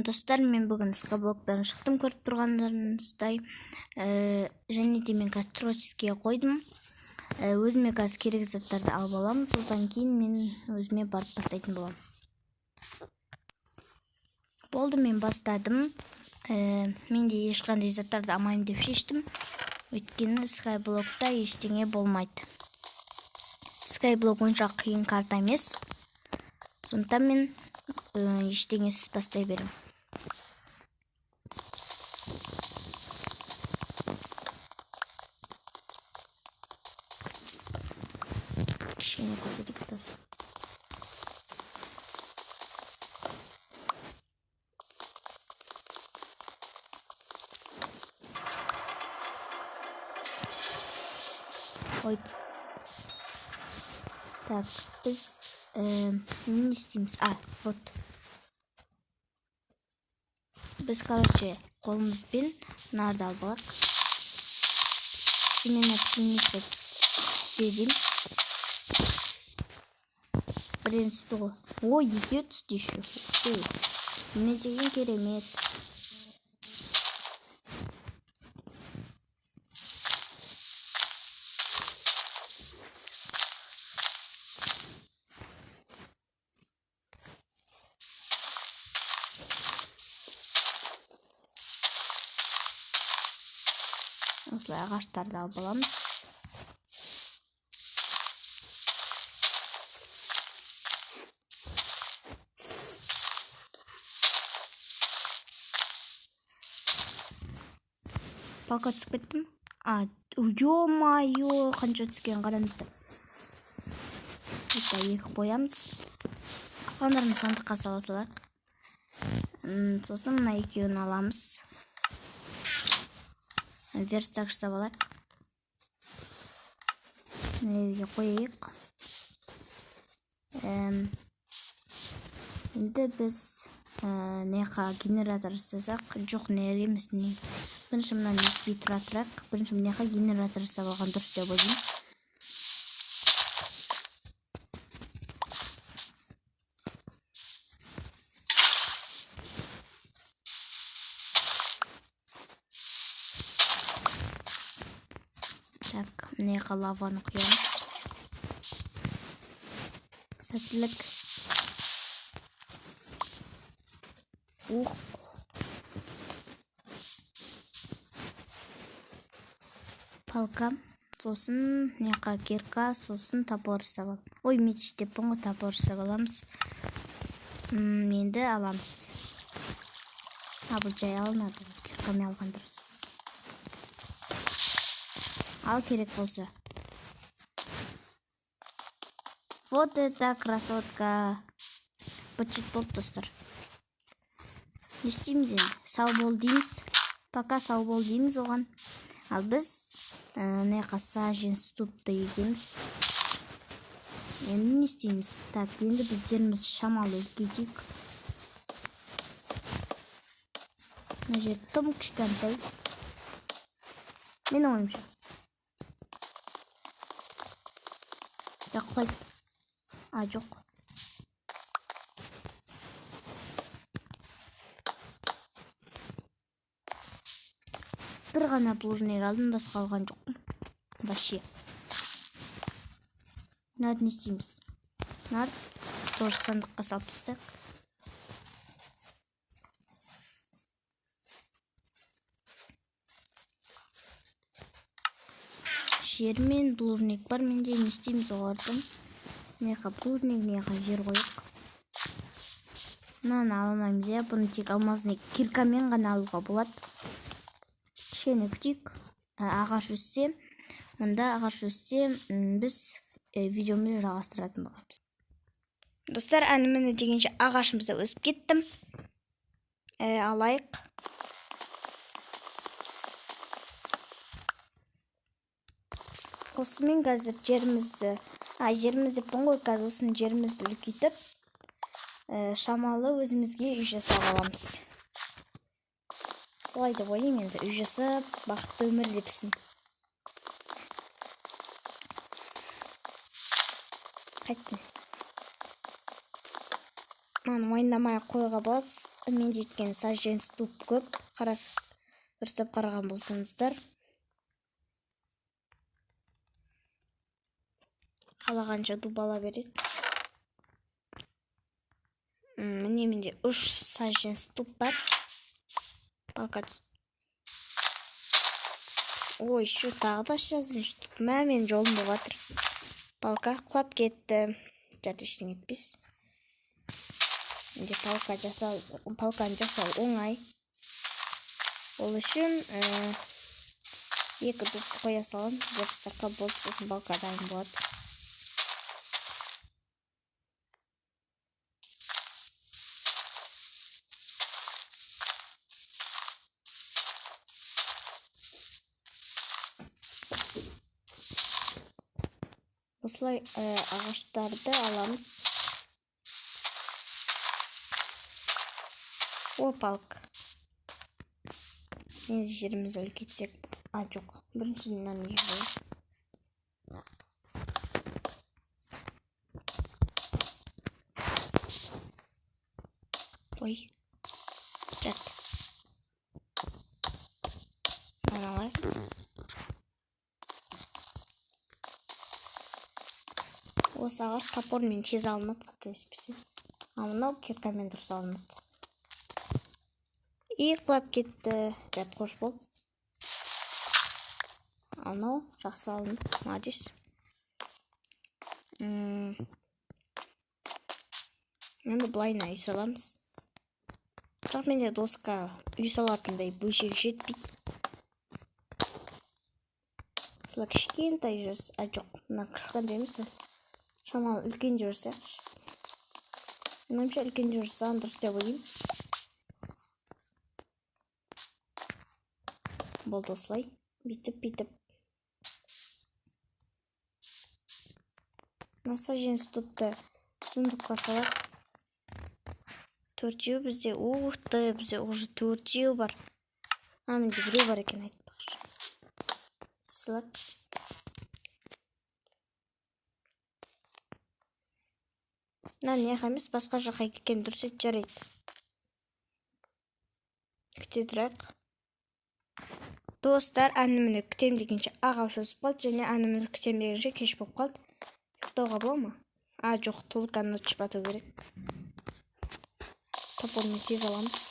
Достар, мен бүгін скаблоктан шықтым, көріп тұрғандарыңыздай. Және де мен қазір творческийге қойдым. Өзіме қазір керек заттарды алып аламын, содан кейін мен өзіме барып бастайтын боламын. Болды, мен бастадым. Менде ешқандай заттарды алмаймын деп шештім. Өйткені скайблокта ештеңе болмайды. Скайблок онша қиын карта емес. Сондықтан мен ештеңесіз бастай беремін. Кішкене көтерейік достар. Ой. Так, біз не істейміз? Вот. Біз, короче, қолымызбен нарды алып алайық. Мен оптимизация істедім. Бірден түсті ғой. Ой, екеу түсті еще. Не деген керемет. Осылай ағаштарды алып аламыз. Пока түсіп кеттім. Ё-майо, қанша түскен қараңыздар. Екі қоямыз. Қалғандарын сандыққа сала салайық. Сосын мына екеуін аламыз. Верстак жасап алайық. Неге қояйық. Енді біз неқа генератор жасасақ, жоқ, энергия емес. Бірінші мына бит тұратырақ. Бірінші неқа генератор жасап алған дұрыс деп ойлаймын. Так, неқа лаваны құямыз. Сәттілік. Ух. Палка. Сосын неқа кирка, сосын топор жасап аламыз. Ой, меч деп бұңғы топор жасап аламыз. Енді аламыз. Бұл жай алынады. Киркамен алған дұрыс. Ал керек болса. Вот это красотка. Почет болды достар. Не істейміз енді? Сау бол дейміз. Пока сау бол дейміз оған. Ал біз неқа саженс тупты егеміз. Енді не істейміз? Так, енді біз жеріміз шамалы үлкейтейік. Мына жер тым кішкентай. Менің ойымша. Так, қойды. Жоқ. Бір ғана плужнек алдым, басқа алған жоқпын. Вообще. Нарды не істейміз? Нарды тоже сандыққа салып тастайық. Жер мен плужнек бар, менде не істейміз оғардым. Неқа плужнек, неқа жер қойық. Мынаны алмаймыз, я бұны тек алмазный киркамен ғана алуға болады. Кішкене күтейік. Ағаш өссе, онда ағаш өссе, біз видеомызды жалғастыратын боламыз. Достар, әнімені дегенше ағашымызда өсіп кеттім. Алайық. Осымен қазір жерімізді деп бұңғой қазір осының жерімізді үлкейтіп, шамалы өзімізге үй жасап аламыз. Солай деп ойлаймын енді, үй жасап, бақытты өмір депсін. Қайттым. Маны майнамай қойға боласыз. Менде өткен сажен ступ көп. Дұрыстап қараған болсаңыздар. Қалағанша дуб ала береді. Міне менде 3 сажен ступ бар. Ой, шу тағы да жазын ступ. Мен жолым болатыр. Палка құлап кетті. Жарты ештеңе етпес. Менде палканы жасау оңай. Ол үшін 2 дуб қоя салам. Бір жаққа болып сосын палка дайын болады. Осылай ағаштарды аламыз. Палка. Енді жеріміз үлкетсек. Жоқ. Біріншіден егіз. Ой. Жат. Аналай. Осы ағаш топормен тез алынады, қателеспесем. Мынау киркамен дұрыс алынады. Құлап кетті. Жат, қош бол. Анау жақсы алынды. Молодец. Енді былайына үй саламыз. Бірақ менде доска үй салатындай бөлшек жетпейді. Солай кішкентай жүрс. Жоқ, мына кішкентай емес. Шамалы үлкен жүрсе. Меніңше үлкен жүрсе дұрыс деп ойлаймын. Болды осылай. Бүйтіп. Сажен ступты сундукка салат. 4 бізде. Ухты, бізде уже 4 бар. Менде 1 бар екен айтпақшы. Сылак. Не емес, басқа жаққа кеткен дұрыс ет жарайды. Күте тұрайық. Достар, әнімді күтем дегенше ағаш өсіп қалды, және әнімді күтем дегенше кеш болып қалды. Ұйықтауға бола ма? Жоқ, толыққанын өтіп бату керек. Топормен тез аламыз.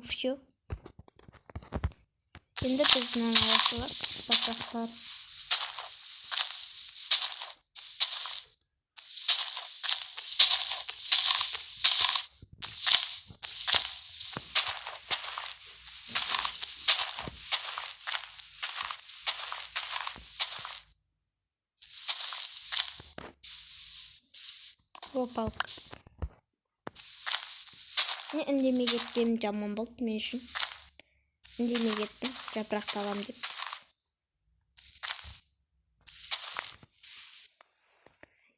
Все. Енді біздің аласылар, бақақтар. Палка. Не үндемей кеткенім жаман болды мен үшін. Үндемей кеттім, жапырақты алам деп.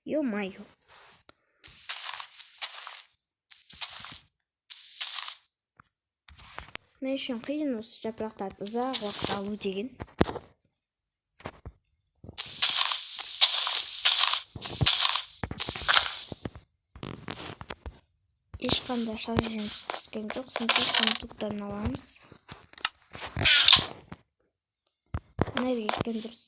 Ё-майо. Мен үшін қиын осы жапырақтарды ұзақ уақыт алу деген. Ешқандай шажеміз түскен жоқ, сондықтан сундуктан аламыз. Мына кеткен дұрыс.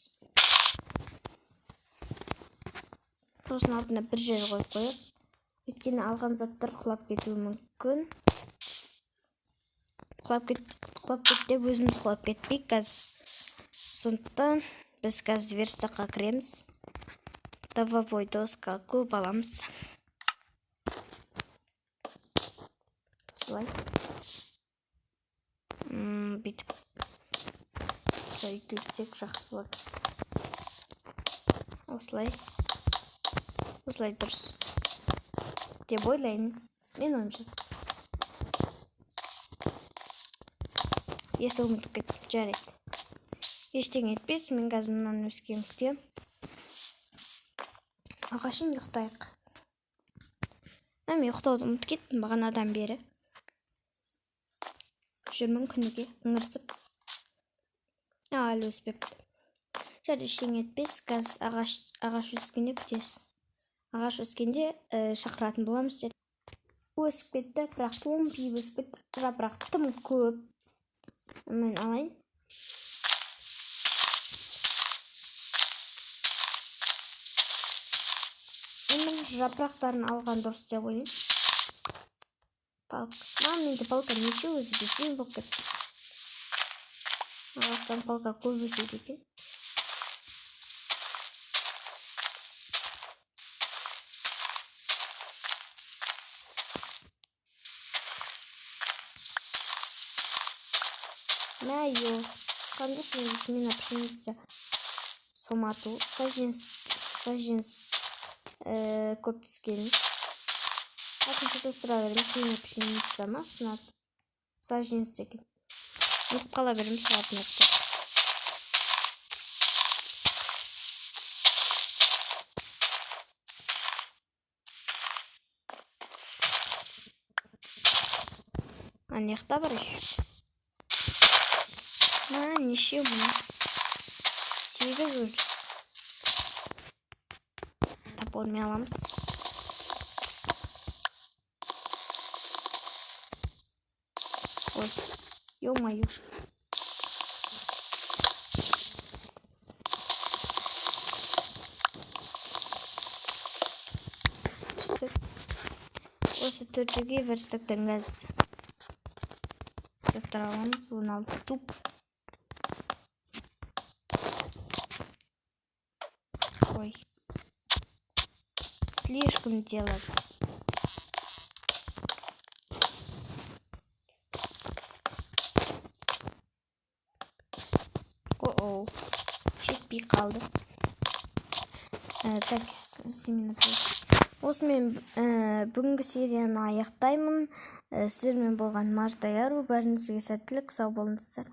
Сосын артына бір жер қойып қойып. Өйткені алған заттар құлап кетуі мүмкін. Құлап кетті, өзіміз құлап кетпейік қазір. Сондықтан біз қазір верстаққа кіреміз. Давовой доска көп аламыз. Осылай. Бүйтіп. Өйтілсек жақсы болады. Осылай. Осылай дұрыс. Деп ойлаймын. Мен ойымша. Есі ұмытып кетті, жарайды. Ештеңе етпес, мен қазір мынаны өскен күтем. Ағашын ұйықтайық. Мен ұйықтауды ұмытып кеттім бағанадан бері. жүрмін күніге ыңырсып. Әлі өспепті. Жарты ештеңе етпес, қазір ағаш өскенде күтесің. Ағаш өскенде шақыратын боламыз деді. Өсіп кетті, бірақ томпиып өсіп кетті. Жапырақ тым көп. Мен алайын. Жапырақтарын алған дұрыс деп ойлаймын. Палка. Менде палка неше өзі бесең болып кетті. Ағаштан палка көп өседі екен. Майо. Конечно, смена пшеница. Сомату. Саженс. Көп түскен. Что-то странно, смена пшеница ма сынады. Саженс екен. Ұмытып қала берем шығатын етті. Анекта бар еще. Неше мұны. 8 өл. Топормен аламыз. Ой, ё-моё. Осы төртеуге верстактан газ заттар аламыз. Оны алып туп. Ой. Слишком делать. О-оу. Жетпей қалды. Так, осымен бүгінгі серияны аяқтаймын. Сіздермен болған Марта Яру. Бәріңізге сәттілік, сау болыңыздар.